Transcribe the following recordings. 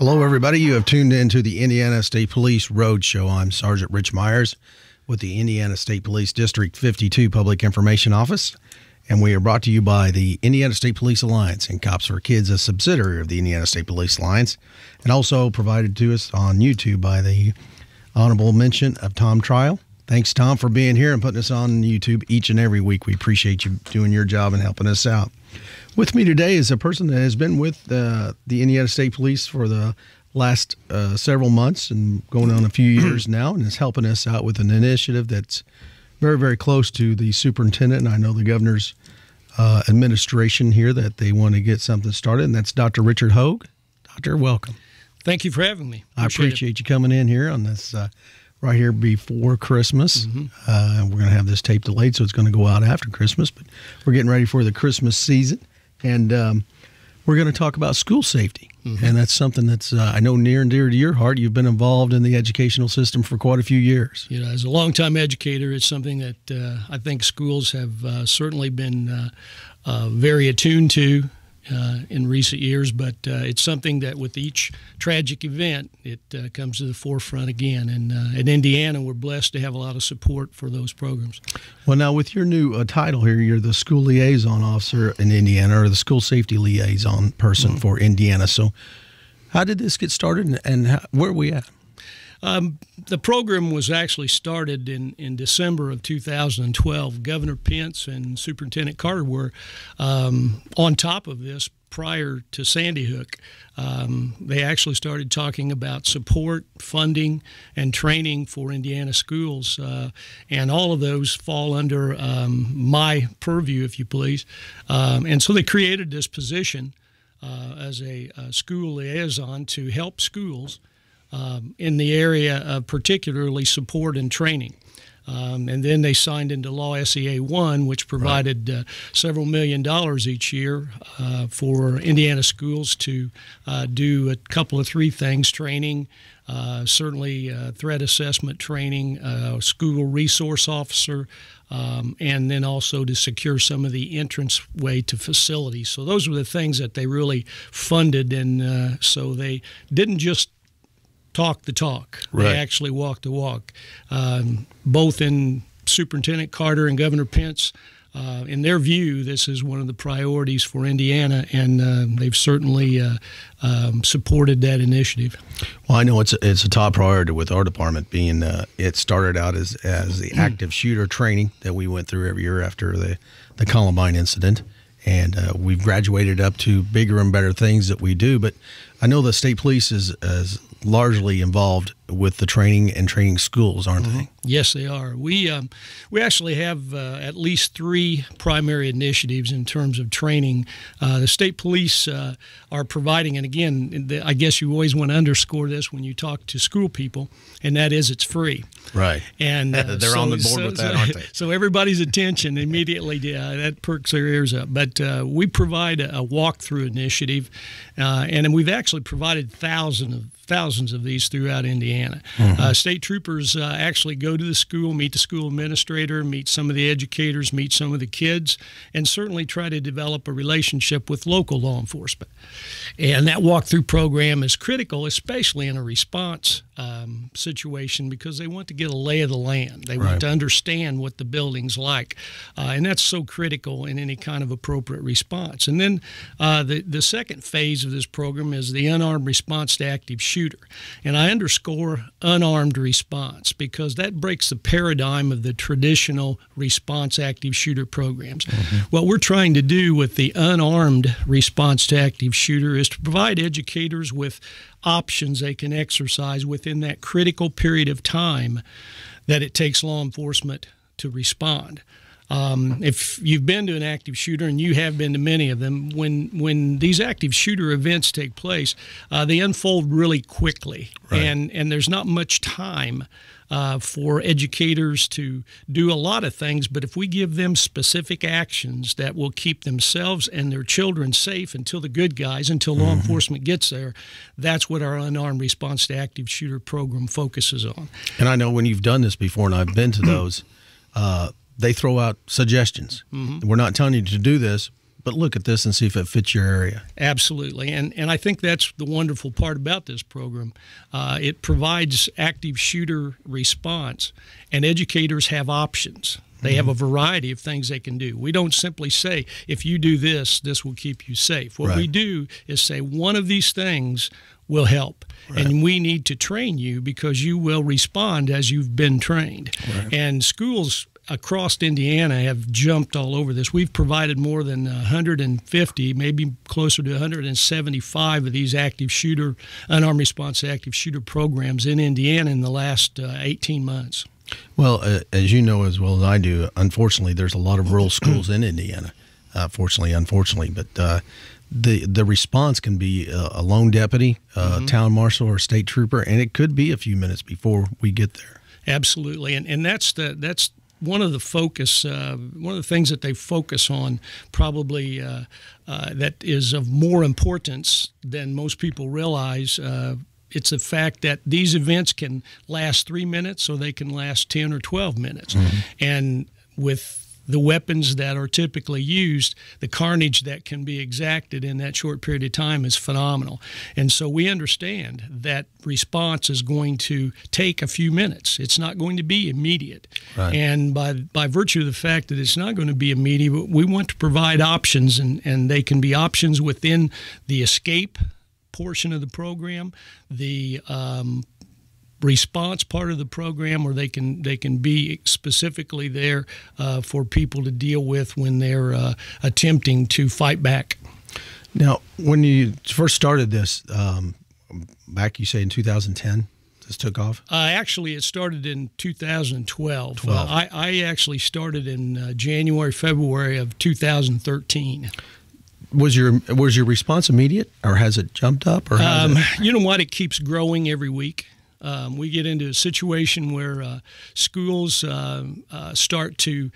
Hello, everybody. You have tuned into the Indiana State Police Road Show. I'm Sergeant Rich Myers with the Indiana State Police District 52 Public Information Office, and we are brought to you by the Indiana State Police Alliance and Cops for Kids, a subsidiary of the Indiana State Police Alliance, and also provided to us on YouTube by the honorable mention of Tom Trial. Thanks, Tom, for being here and putting us on YouTube each and every week. We appreciate you doing your job and helping us out. With me today is a person that has been with the Indiana State Police for the last several months and going on a few years now, and is helping us out with an initiative that's very, very close to the superintendent, and I know the governor's administration here, that they want to get something started, and that's Dr. Richard Hogue. Doctor, welcome. Thank you for having me. I appreciate you coming in here on this right here before Christmas. We're going to have this tape delayed, so it's going to go out after Christmas, but we're getting ready for the Christmas season. And we're going to talk about school safety. And that's something that's, I know, near and dear to your heart. You've been involved in the educational system for quite a few years. You know, as a longtime educator, it's something that I think schools have certainly been very attuned to in recent years, but it's something that with each tragic event, it comes to the forefront again. And in Indiana, we're blessed to have a lot of support for those programs. Well, now with your new title here, you're the school liaison officer in Indiana, or the school safety liaison person for Indiana. So how did this get started, and where are we at? The program was actually started in December of 2012. Governor Pence and Superintendent Carter were on top of this prior to Sandy Hook. They actually started talking about support, funding, and training for Indiana schools, and all of those fall under my purview, if you please. And so they created this position as a school liaison to help schools in the area of particularly support and training. And then they signed into law SEA 1, which provided several $1 million each year for Indiana schools to do a couple of three things: training, certainly threat assessment training, school resource officer, and then also to secure some of the entranceway to facilities. So those were the things that they really funded, and so they didn't just talk the talk. Right. They actually walk the walk. Both in Superintendent Carter and Governor Pence, in their view, this is one of the priorities for Indiana, and they've certainly supported that initiative. Well, I know it's a top priority with our department, being it started out as the active shooter training that we went through every year after the Columbine incident. And we've graduated up to bigger and better things that we do. But I know the state police is largely involved with the training and training schools, aren't they? Yes, they are. We actually have at least three primary initiatives in terms of training. The state police are providing, and again, I guess you always want to underscore this when you talk to school people, and that is it's free. Right. And they're on the board with that, aren't they? So everybody's attention immediately, that perks their ears up. But we provide a walkthrough initiative, and we've actually provided thousands of these throughout Indiana. State troopers actually go to the school, meet the school administrator, meet some of the educators, meet some of the kids, and certainly try to develop a relationship with local law enforcement. And that walkthrough program is critical, especially in a response situation, because they want to get a lay of the land. They want to understand what the building's like, and that's so critical in any kind of appropriate response. And then the second phase of this program is the unarmed response to active shooter. And I underscore unarmed response because that breaks the paradigm of the traditional response active shooter programs. What we're trying to do with the unarmed response to active shooter is to provide educators with options they can exercise within that critical period of time that it takes law enforcement to respond. If you've been to an active shooter, and you have been to many of them, when these active shooter events take place, they unfold really quickly, and there's not much time for educators to do a lot of things. But if we give them specific actions that will keep themselves and their children safe until the good guys, until law enforcement gets there, that's what our unarmed response to active shooter program focuses on. And I know when you've done this before, and I've been to those, they throw out suggestions. We're not telling you to do this, but look at this and see if it fits your area. Absolutely. And I think that's the wonderful part about this program. It provides active shooter response, and educators have options. They have a variety of things they can do. We don't simply say, if you do this, this will keep you safe. What we do is say one of these things will help. Right. And we need to train you because you will respond as you've been trained. Right. And schools across Indiana have jumped all over this. We've provided more than 150, maybe closer to 175 of these active shooter, unarmed response active shooter programs in Indiana in the last 18 months. Well, as you know as well as I do, unfortunately, there's a lot of rural schools in Indiana. Fortunately, unfortunately, but the response can be a lone deputy, town marshal, or state trooper, and it could be a few minutes before we get there. Absolutely, and that's one of the focus, one of the things that they focus on, probably that is of more importance than most people realize. It's the fact that these events can last 3 minutes or they can last 10 or 12 minutes. And with the weapons that are typically used, the carnage that can be exacted in that short period of time is phenomenal. And so we understand that response is going to take a few minutes. It's not going to be immediate. Right. And by virtue of the fact that it's not going to be immediate, we want to provide options, and they can be options within the escape portion of the program, the response part of the program, or they can be specifically there for people to deal with when they're attempting to fight back. Now, when you first started this, back you say in 2010, this took off? Actually, it started in 2012. I actually started in January, February of 2013. Was your response immediate, or has it jumped up? Or you know what? It keeps growing every week. We get into a situation where schools start to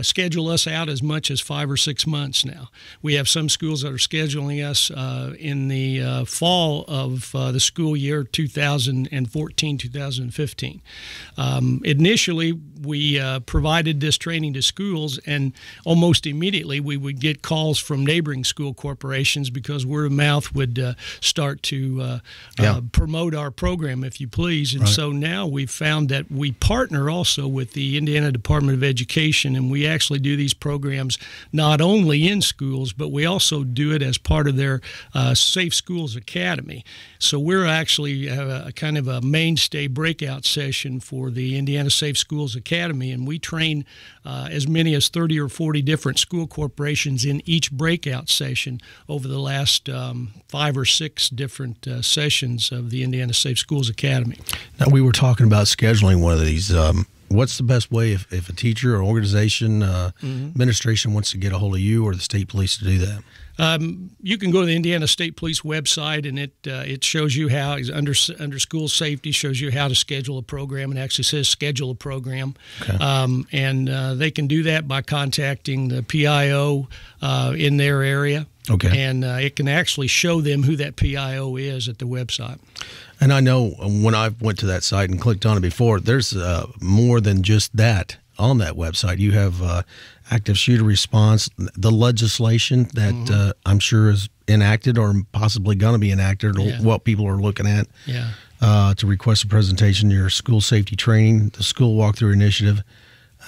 schedule us out as much as 5 or 6 months now. We have some schools that are scheduling us in the fall of the school year 2014-2015. Initially, we provided this training to schools, and almost immediately we would get calls from neighboring school corporations because word of mouth would start to promote our program, if you please. And so now we've found that we partner also with the Indiana Department of Education, and we actually do these programs not only in schools, but we also do it as part of their Safe Schools Academy. So we're actually a kind of a mainstay breakout session for the Indiana Safe Schools Academy, and we train as many as 30 or 40 different school corporations in each breakout session over the last 5 or 6 different sessions of the Indiana Safe Schools Academy. Now, we were talking about scheduling one of these. What's the best way if a teacher or organization, administration wants to get a hold of you or the state police to do that? You can go to the Indiana State Police website, and it shows you how, under school safety, shows you how to schedule a program, and actually says schedule a program. Okay. And they can do that by contacting the PIO in their area. Okay. And it can actually show them who that PIO is at the website. And I know when I went to that site and clicked on it before, there's more than just that on that website. You have active shooter response, the legislation that I'm sure is enacted or possibly going to be enacted, or what people are looking at to request a presentation, your school safety training, the school walkthrough initiative,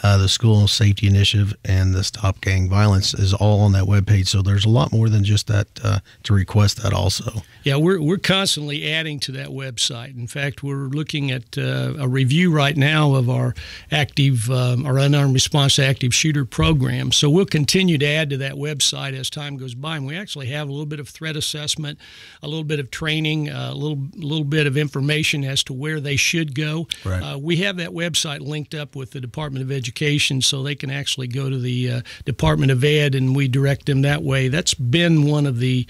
the school safety initiative, and the Stop Gang Violence is all on that webpage. So there's a lot more than just that to request that also. Yeah, we're constantly adding to that website. In fact, we're looking at a review right now of our active, our unarmed response to active shooter program. So we'll continue to add to that website as time goes by. And we actually have a little bit of threat assessment, a little bit of training, a little bit of information as to where they should go. Right. We have that website linked up with the Department of Education, so they can actually go to the Department of Ed, and we direct them that way. That's been one of the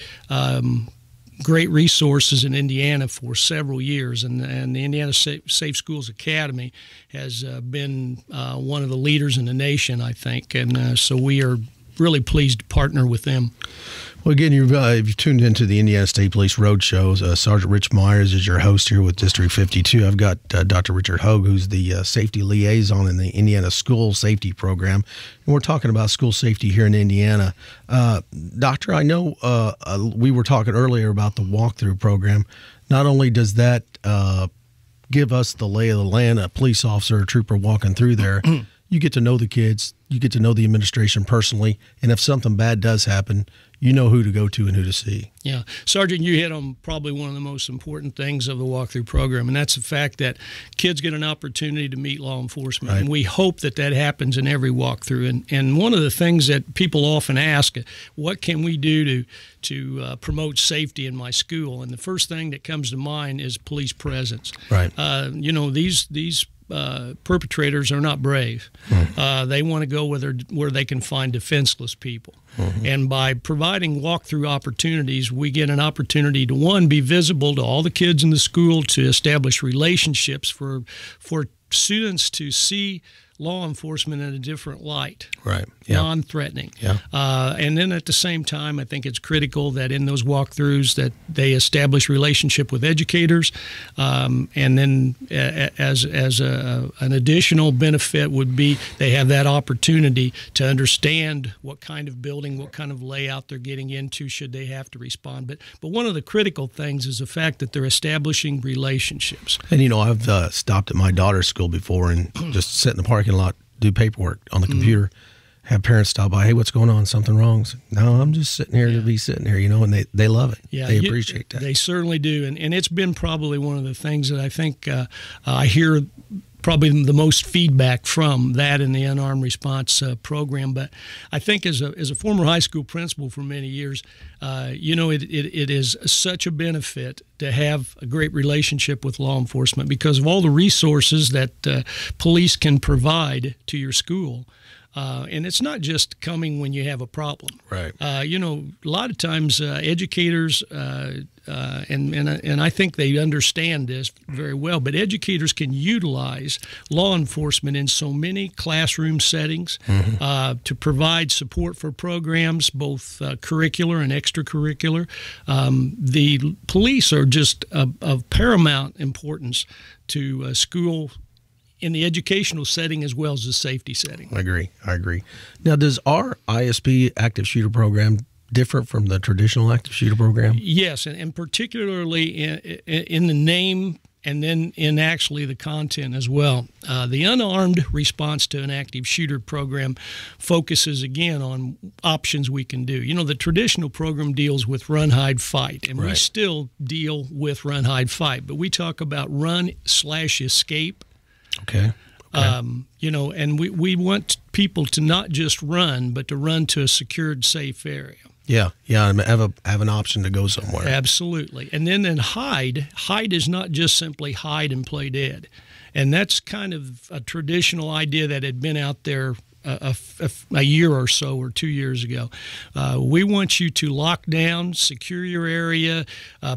great resources in Indiana for several years, and the Indiana Safe Schools Academy has been one of the leaders in the nation, I think, and so we are really pleased to partner with them. Well, again, you've tuned into the Indiana State Police Roadshow. Sergeant Rich Myers is your host here with District 52. I've got Dr. Richard Hogue, who's the safety liaison in the Indiana School Safety Program. And we're talking about school safety here in Indiana. Doctor, I know we were talking earlier about the walkthrough program. Not only does that give us the lay of the land, a police officer or trooper walking through there, you get to know the kids, you get to know the administration personally, and if something bad does happen, you know who to go to and who to see. Yeah. Sergeant, you hit on probably one of the most important things of the walkthrough program, and that's the fact that kids get an opportunity to meet law enforcement. Right. And we hope that that happens in every walkthrough. And one of the things that people often ask, what can we do to promote safety in my school? And the first thing that comes to mind is police presence. Right. These perpetrators are not brave. Mm-hmm. They want to go where they can find defenseless people. Mm-hmm. And by providing walkthrough opportunities, we get an opportunity to, one, be visible to all the kids in the school, to establish relationships for students to see law enforcement in a different light, right? Yeah. Non-threatening. Yeah. And then at the same time, I think it's critical that in those walkthroughs that they establish relationship with educators, and then as an additional benefit would be they have that opportunity to understand what kind of building, what kind of layout they're getting into should they have to respond. But one of the critical things is the fact that they're establishing relationships. And I've stopped at my daughter's school before and just sit in the parking lot, do paperwork on the computer, have parents stop by, hey, what's going on? Something wrong? No, I'm just sitting here to be sitting here, and they love it. Yeah, they appreciate that. They certainly do. And it's been probably one of the things that I think I hear probably the most feedback from that in the unarmed response program. But I think as a former high school principal for many years, it is such a benefit to have a great relationship with law enforcement because of all the resources that police can provide to your school. And it's not just coming when you have a problem. Right. A lot of times educators, and I think they understand this very well, but educators can utilize law enforcement in so many classroom settings to provide support for programs, both curricular and extracurricular. The police are just of paramount importance to school in the educational setting as well as the safety setting. I agree. Now, does our ISP active shooter program differ from the traditional active shooter program? Yes, and particularly in the name and then in actually the content as well. The unarmed response to an active shooter program focuses again on options we can do. The traditional program deals with run, hide, fight, and we still deal with run, hide, fight, but we talk about run/escape. Okay. And we want people to not just run, but to run to a secured, safe area. Yeah, and have an option to go somewhere. Absolutely. And then hide. Hide is not just simply hide and play dead. And that's kind of a traditional idea that had been out there a year or so or 2 years ago. We want you to lock down, secure your area,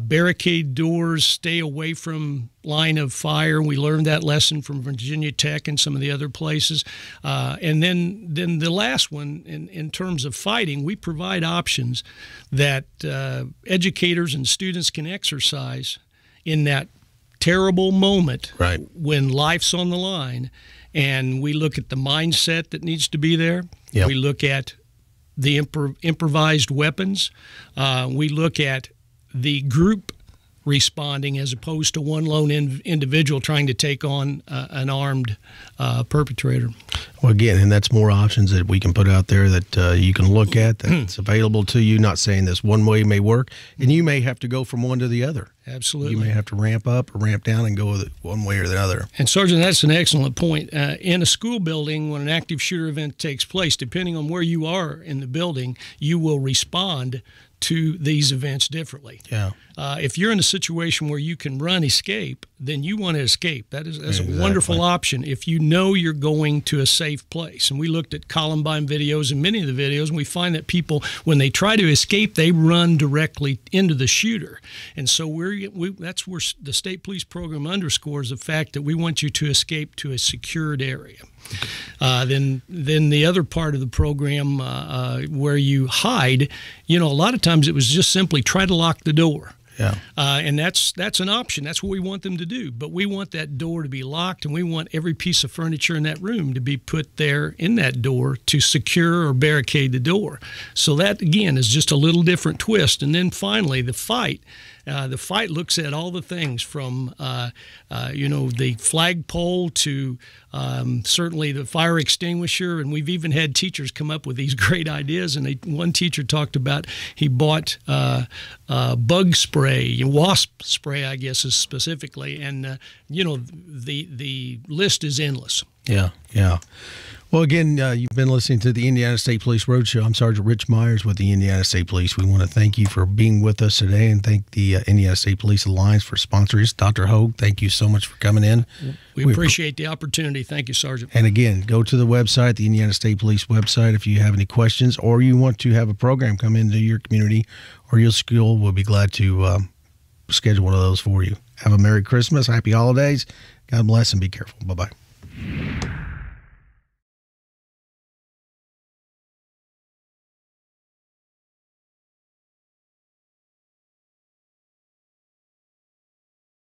barricade doors, stay away from line of fire. We learned that lesson from Virginia Tech and some of the other places. And then the last one, in terms of fighting, we provide options that educators and students can exercise in that terrible moment when life's on the line. And we look at the mindset that needs to be there. Yep. We look at the improvised weapons. We look at the group responding as opposed to one lone individual trying to take on an armed perpetrator. Well, again, and that's more options that we can put out there that you can look at, that's available to you. Not saying this one way may work, and you may have to go from one to the other. Absolutely. You may have to ramp up or ramp down and go with it one way or the other. And Sergeant, that's an excellent point. In a school building, when an active shooter event takes place, depending on where you are in the building, you will respond to these events differently. Yeah. If you're in a situation where you can run, escape, then you want to escape. That's Exactly. a wonderful option if you know you're going to a safe place. And we looked at Columbine videos and many of the videos, and we find that people, when they try to escape, they run directly into the shooter. And so that's where the state police program underscores the fact that we want you to escape to a secured area. Then the other part of the program where you hide, a lot of times it was just simply try to lock the door. Yeah. And that's an option. That's what we want them to do. But we want that door to be locked, and we want every piece of furniture in that room to be put there in that door to secure or barricade the door. So that, again, is just a little different twist. And then finally, the fight. The fight looks at all the things from, the flagpole to certainly the fire extinguisher. And we've even had teachers come up with these great ideas. And one teacher talked about he bought bug spray, wasp spray, I guess, is specifically. And, the list is endless. Yeah, yeah. Well, again, you've been listening to the Indiana State Police Roadshow. I'm Sergeant Rich Myers with the Indiana State Police. We want to thank you for being with us today and thank the Indiana State Police Alliance for sponsoring us. Dr. Hogue, thank you so much for coming in. We appreciate the opportunity. Thank you, Sergeant. And again, go to the website, the Indiana State Police website, if you have any questions or you want to have a program come into your community or your school. We'll be glad to schedule one of those for you. Have a Merry Christmas, Happy Holidays. God bless and be careful. Bye-bye.